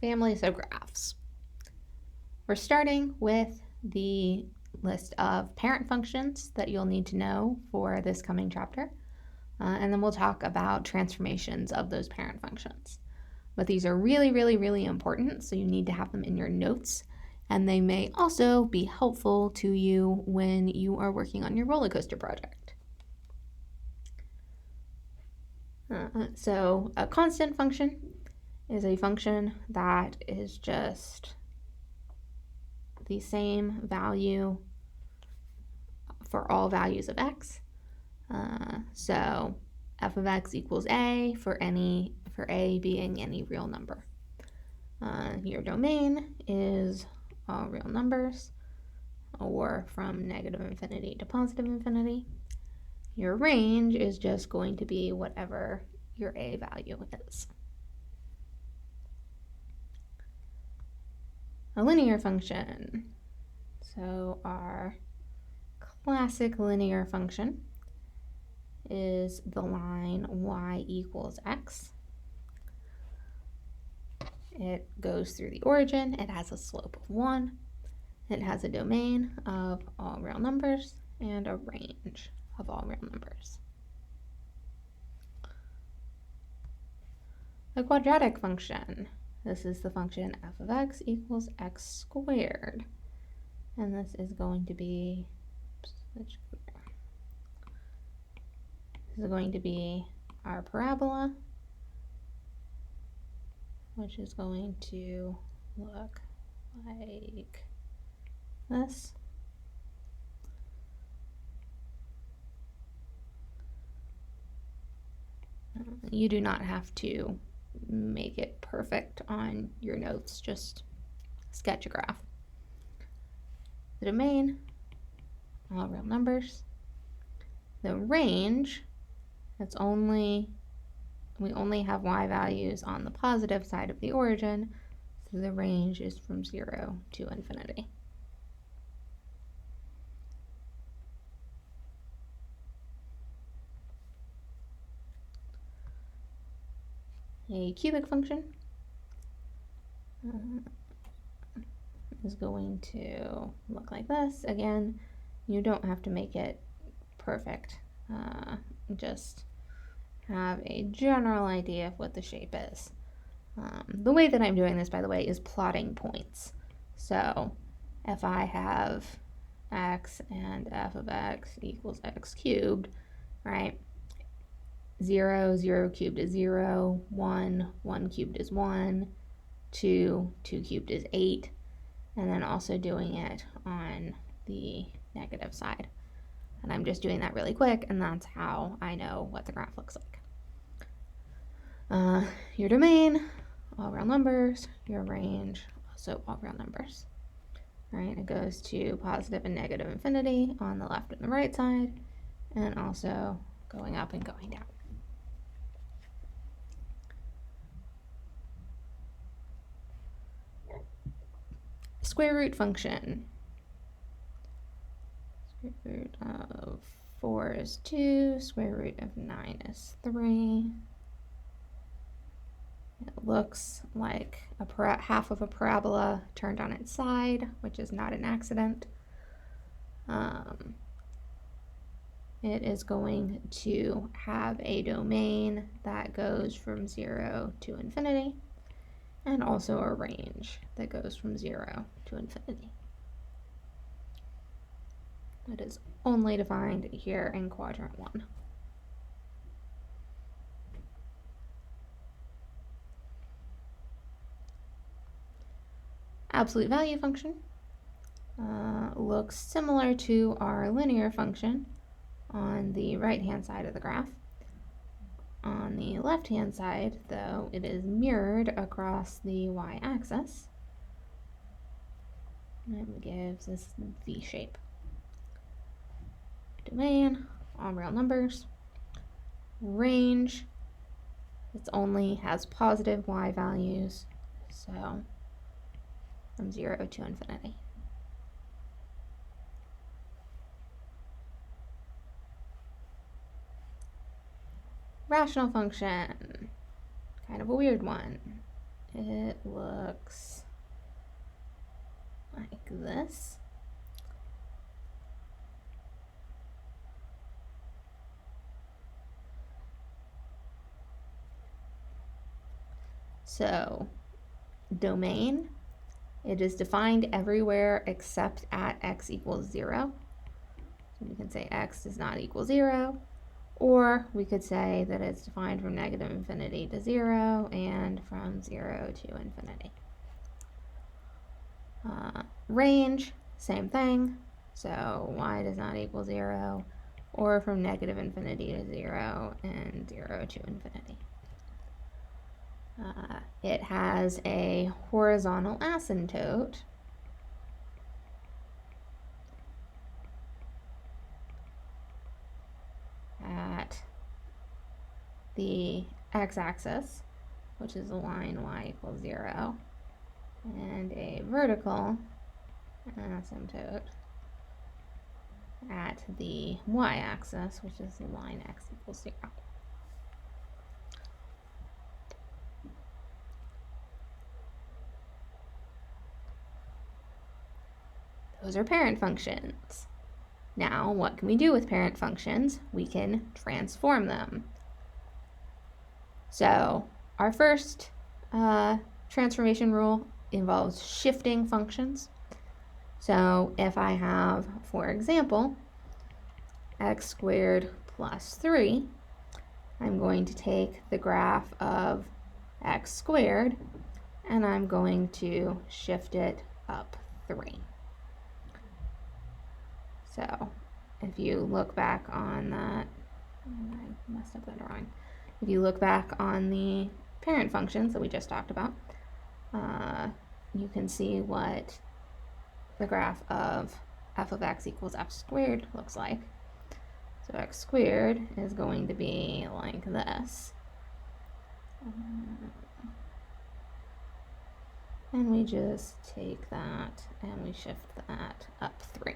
families of graphs. We're starting with the list of parent functions that you'll need to know for this coming chapter, and then we'll talk about transformations of those parent functions. But these are really, really, really important, so you need to have them in your notes, and they may also be helpful to you when you are working on your roller coaster project. So a constant function is a function that is just the same value for all values of x. So f of x equals a for a being any real number. Your domain is all real numbers, or from negative infinity to positive infinity. Your range is just going to be whatever your a value is. A linear function. So our classic linear function is the line y equals x. It goes through the origin. It has a slope of 1. It has a domain of all real numbers and a range of all real numbers. A quadratic function. This is the function f of x equals x squared. And this is going to be, this is going to be our parabola, which is going to look like this. You do not have to make it perfect on your notes, just sketch a graph. The domain, all real numbers. The range, we only have y values on the positive side of the origin, so the range is from 0 to infinity. A cubic function is going to look like this. Again, you don't have to make it perfect. Just have a general idea of what the shape is. The way that I'm doing this, by the way, is plotting points. So if I have x and f of x equals x cubed, right? 0, 0 cubed is 0, 1, 1 cubed is 1, 2, 2 cubed is 8, and then also doing it on the negative side. And I'm just doing that really quick, and that's how I know what the graph looks like. Your domain, all real numbers. Your range, also all real numbers. Right? It goes to positive and negative infinity on the left and the right side, and also going up and going down. Square root function. Square root of 4 is 2. Square root of 9 is 3. It looks like half of a parabola turned on its side, which is not an accident. It is going to have a domain that goes from 0 to infinity, and also a range that goes from 0 to infinity. It is only defined here in quadrant 1. Absolute value function looks similar to our linear function on the right-hand side of the graph. On the left-hand side, though, it is mirrored across the y-axis and gives this V shape. Domain, all real numbers. Range, it only has positive y values, so from 0 to infinity. Rational function, kind of a weird one. it looks like this. So, domain, it is defined everywhere except at x equals 0. So we can say x does not equal 0, or we could say that it's defined from negative infinity to 0 and from 0 to infinity. Range, same thing. So y does not equal 0, or from negative infinity to 0 and 0 to infinity. It has a horizontal asymptote at the x-axis, which is the line y equals 0, and a vertical asymptote at the y-axis, which is the line x equals 0. Those are parent functions. Now, what can we do with parent functions? We can transform them. So, our first transformation rule involves shifting functions. So, if I have, for example, x squared plus 3, I'm going to take the graph of x squared and I'm going to shift it up 3. So if you look back on that, I messed up that drawing. If you look back on the parent functions that we just talked about, you can see what the graph of f of x equals f squared looks like. So x squared is going to be like this. And we just take that and we shift that up 3.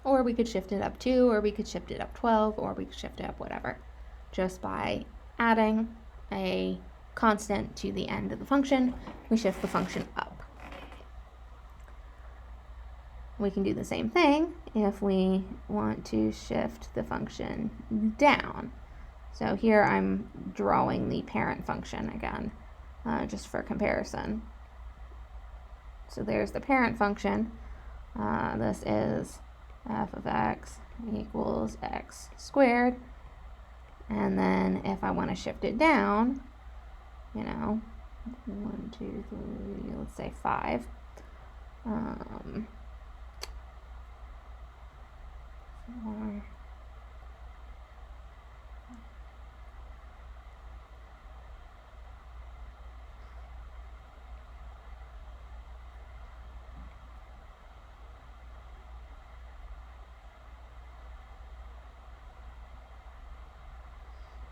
Or we could shift it up 2, or we could shift it up 12, or we could shift it up whatever, just by adding a constant to the end of the function, we shift the function up. We can do the same thing if we want to shift the function down. So here I'm drawing the parent function again, just for comparison. So there's the parent function. This is f of x equals x squared. And then if I want to shift it down, 1, 2, 3, let's say 5. 4.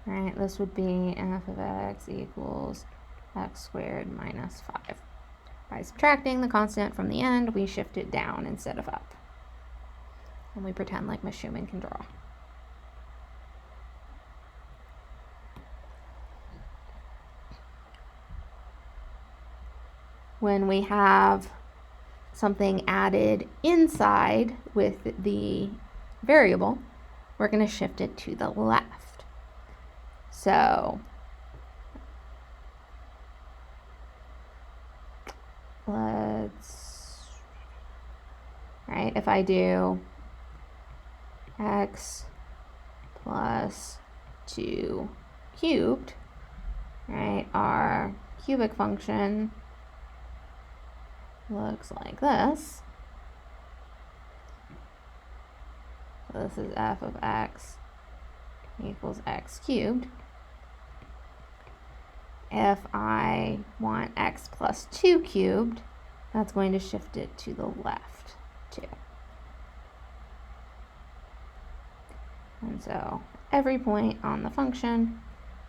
Right, this would be f of x equals x squared minus 5. By subtracting the constant from the end, we shift it down instead of up. And we pretend like Ms. Schumann can draw. When we have something added inside with the variable, we're going to shift it to the left. So if I do x plus 2 cubed, right, our cubic function looks like this. So this is f of x equals x cubed. If I want x plus 2 cubed, that's going to shift it to the left too. And so every point on the function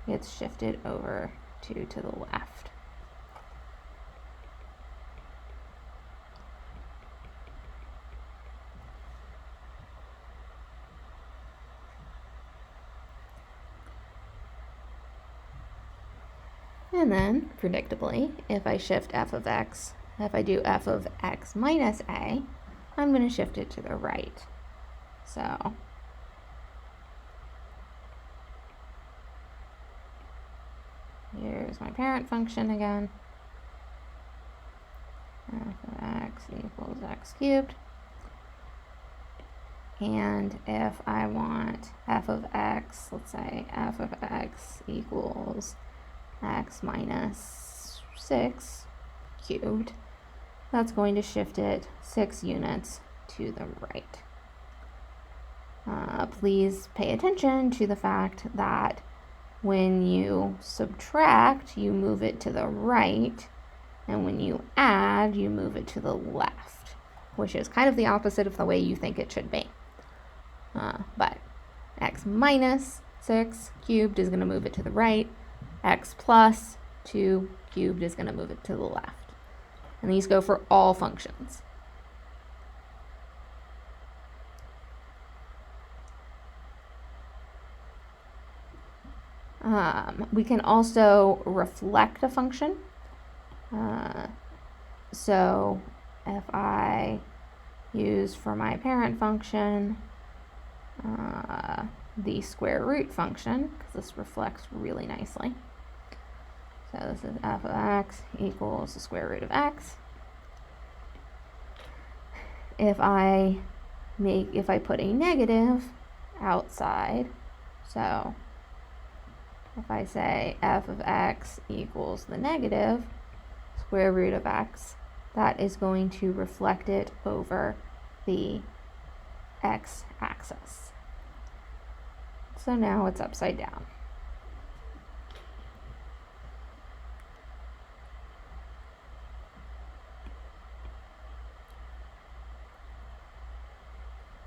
gets shifted over to the left. And then, predictably, if I shift f of x, if I do f of x minus a, I'm going to shift it to the right. So here's my parent function again. F of x equals x cubed. And if I want f of x, let's say f of x equals x minus 6 cubed, that's going to shift it 6 units to the right. Please pay attention to the fact that when you subtract, you move it to the right, and when you add, you move it to the left, which is kind of the opposite of the way you think it should be. But x minus 6 cubed is going to move it to the right. X plus 2 cubed is going to move it to the left. And these go for all functions. We can also reflect a function. So if I use for my parent function the square root function, because this reflects really nicely. So this is f of x equals the square root of x. If I put a negative outside, so if I say f of x equals the negative square root of x, that is going to reflect it over the x-axis. So now it's upside down.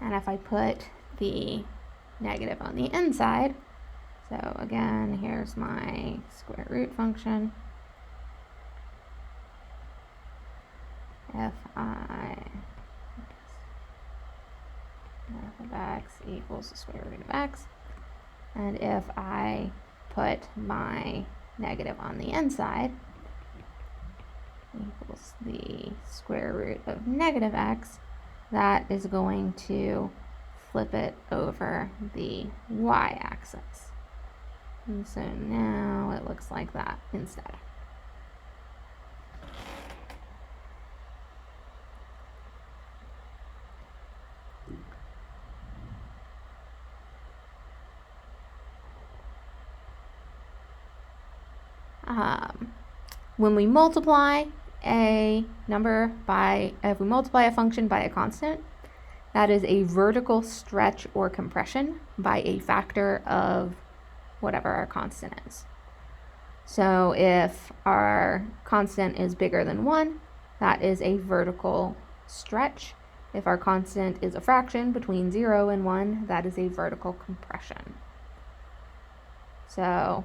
And if I put the negative on the inside, so again, here's my square root function. If f of x equals the square root of x, and if I put my negative on the inside, equals the square root of negative x, that is going to flip it over the y-axis. And so now it looks like that instead. When we multiply a number by, if we multiply a function by a constant, that is a vertical stretch or compression by a factor of whatever our constant is. So if our constant is bigger than 1, that is a vertical stretch. If our constant is a fraction between 0 and 1, that is a vertical compression. So,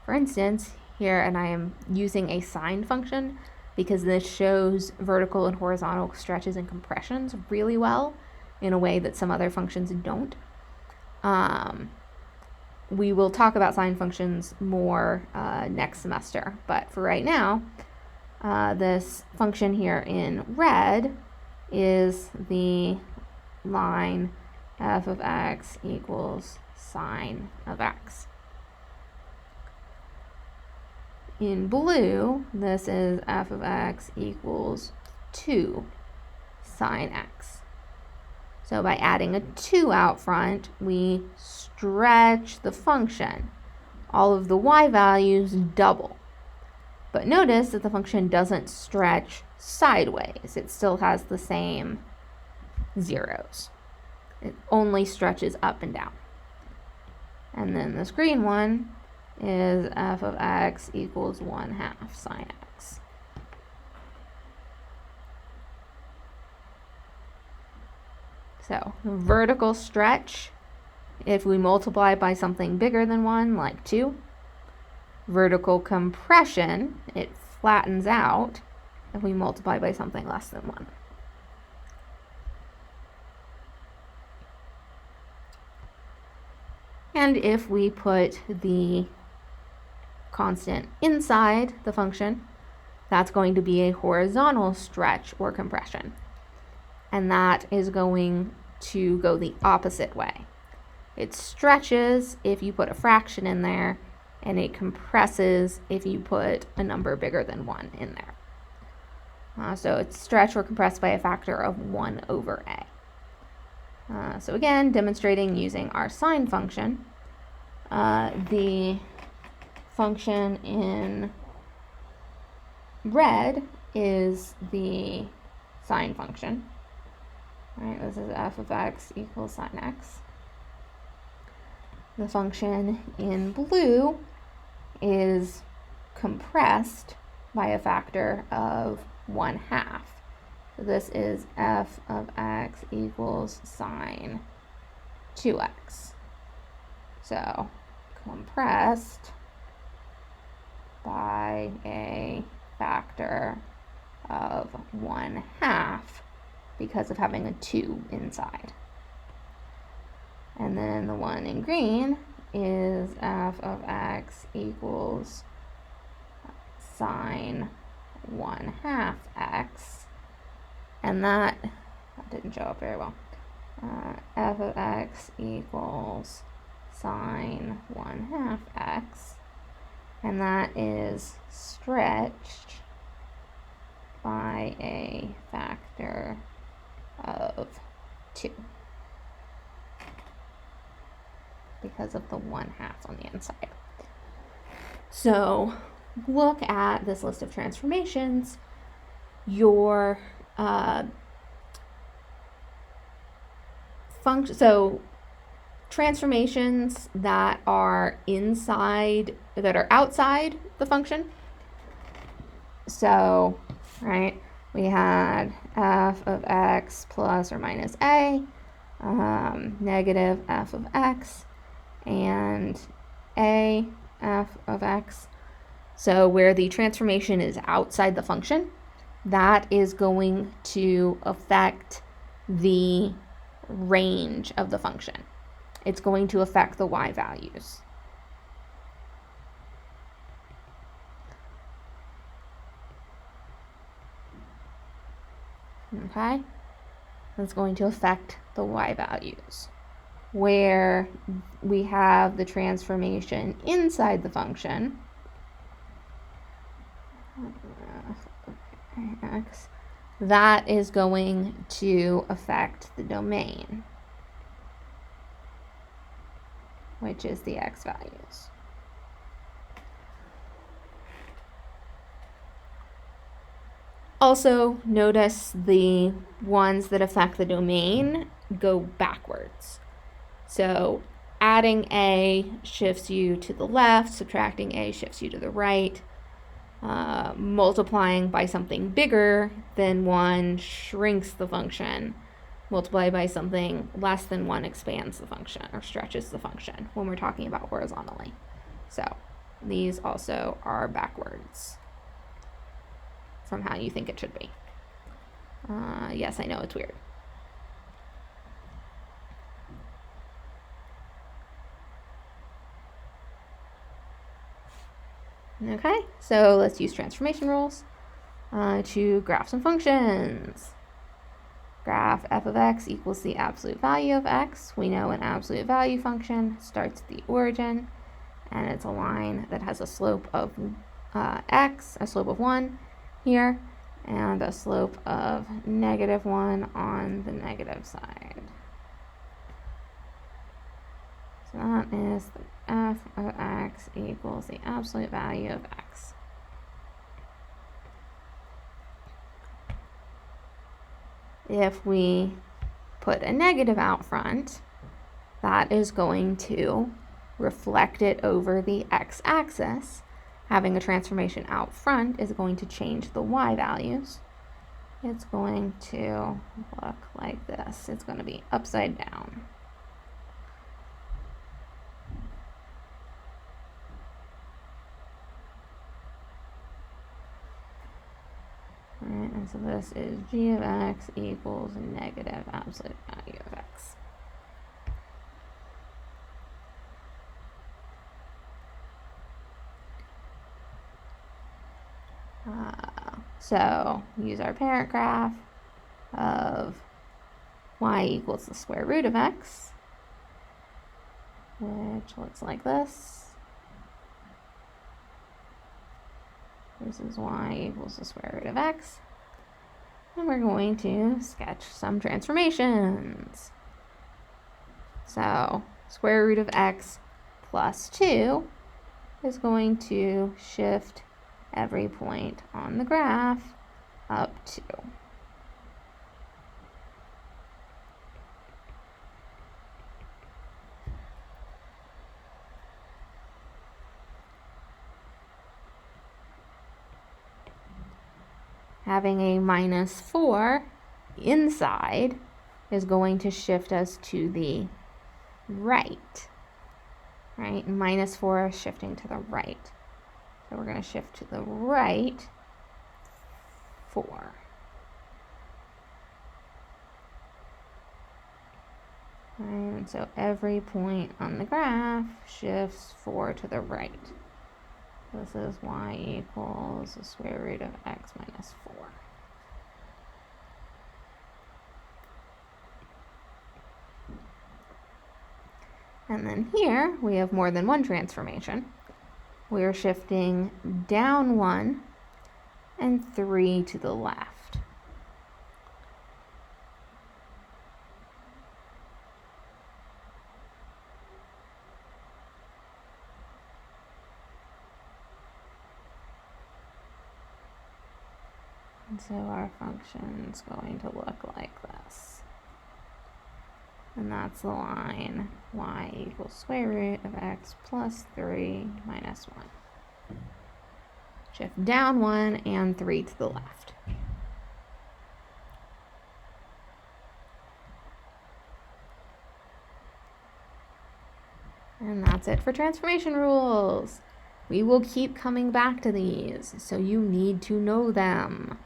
for instance, here, and I am using a sine function because this shows vertical and horizontal stretches and compressions really well in a way that some other functions don't. We will talk about sine functions more next semester, but for right now, this function here in red is the line f of x equals sine of x. In blue, this is f of x equals 2 sine x. So by adding a 2 out front, we stretch the function. All of the y values double. But notice that the function doesn't stretch sideways. It still has the same zeros. It only stretches up and down. And then this green one is f of x equals 1/2 sine x. So vertical stretch, if we multiply by something bigger than 1, like 2. Vertical compression, it flattens out if we multiply by something less than 1. And if we put the constant inside the function, that's going to be a horizontal stretch or compression. And that is going to go the opposite way. It stretches if you put a fraction in there, and it compresses if you put a number bigger than 1 in there. So it's stretched or compressed by a factor of 1 over a. So again, demonstrating using our sine function. The function in red is the sine function. All right, this is f of x equals sine x. The function in blue is compressed by a factor of 1/2. So this is f of x equals sine 2x. So compressed by a factor of 1/2 because of having a 2 inside. And then the one in green is f of x equals sine 1/2 x. And that didn't show up very well. F of x equals sine 1/2 x. And that is stretched by a factor of 2. Because of the 1/2 on the inside. So look at this list of transformations. Your function, so transformations that are outside the function. So, right, we had f of x plus or minus a, negative f of x, and a f of x. So where the transformation is outside the function, that is going to affect the range of the function. It's going to affect the y values. Okay? That's going to affect the y values. Where we have the transformation inside the function, x, that is going to affect the domain, which is the x values. Also, notice the ones that affect the domain go backwards. So adding a shifts you to the left, subtracting a shifts you to the right. Multiplying by something bigger than 1 shrinks the function. Multiply by something less than 1 expands the function or stretches the function when we're talking about horizontally. So these also are backwards from how you think it should be. Yes, I know it's weird. Okay, so let's use transformation rules to graph some functions. Graph f of x equals the absolute value of x. We know an absolute value function starts at the origin, and it's a line that has a slope of x, a slope of 1 here, and a slope of -1 on the negative side. So that is the f of x equals the absolute value of x. If we put a negative out front, that is going to reflect it over the x-axis. Having a transformation out front is going to change the y values. It's going to look like this. It's going to be upside down. Right, and so this is g of x equals negative absolute value of x. So use our parent graph of y equals the square root of x, which looks like this. This is y equals the square root of x. And we're going to sketch some transformations. So square root of x plus 2 is going to shift every point on the graph up 2. Having a minus 4 inside is going to shift us to the right, right? Minus 4 is shifting to the right. So we're going to shift to the right 4. And so every point on the graph shifts 4 to the right. This is y equals the square root of x minus 4. And then here we have more than one transformation. We are shifting down 1 and 3 to the left. And so our function is going to look like this. And that's the line y equals square root of x plus 3 minus 1. Shift down 1 and 3 to the left. And that's it for transformation rules. We will keep coming back to these, so you need to know them.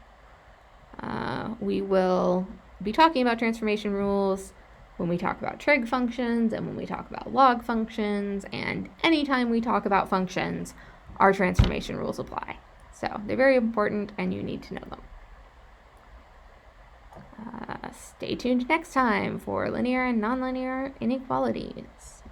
We will be talking about transformation rules when we talk about trig functions and when we talk about log functions, and anytime we talk about functions, our transformation rules apply. So they're very important and you need to know them. Stay tuned next time for linear and nonlinear inequalities.